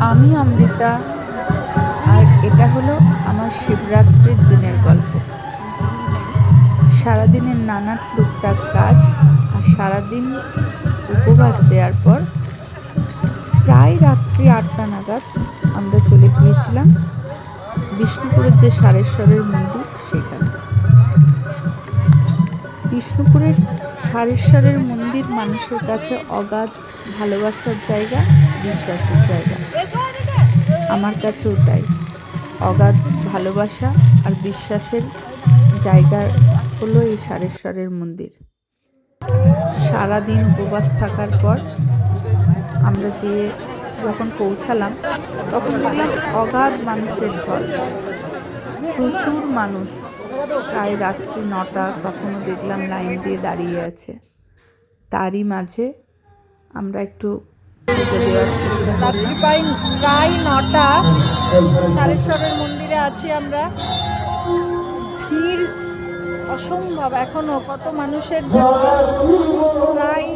আমি অমৃতা, আর এটা হলো আমার শিবরাত্রির দিনের গল্প। সারাদিনের নানা টুকটাক কাজ আর সারাদিন উপবাস দেওয়ার পর প্রায় রাত্রি 8টা নাগাদ আমরা চলে গিয়েছিলাম বিষ্ণুপুরের যে সারেশ্বরের মন্দির সেখানে। বিষ্ণুপুরের সারেশ্বরের মন্দির মানুষের কাছে অগাধ ভালোবাসার জায়গা, বিশ্বাসের জায়গা। আমার কাছেও তাই। অগাধ ভালোবাসা আর বিশ্বাসের জায়গা হলো এই সারেশ্বরের মন্দির। সারাদিন উপবাস থাকার পর আমরা যখন পৌঁছালাম তখন দেখলাম অগাধ মানুষের ঢল, প্রচুর মানুষ। প্রায় রাত্রি 9টা, তখনও দেখলাম লাইন দিয়ে দাঁড়িয়ে আছে। তারই মাঝে আমরা একটু পুজো দেওয়ার চেষ্টা করলাম। প্রায় 9টা, সারেশ্বরের মন্দিরে আছি আমরা। ভিড় অসম্ভব, এখনো কত মানুষের প্রায়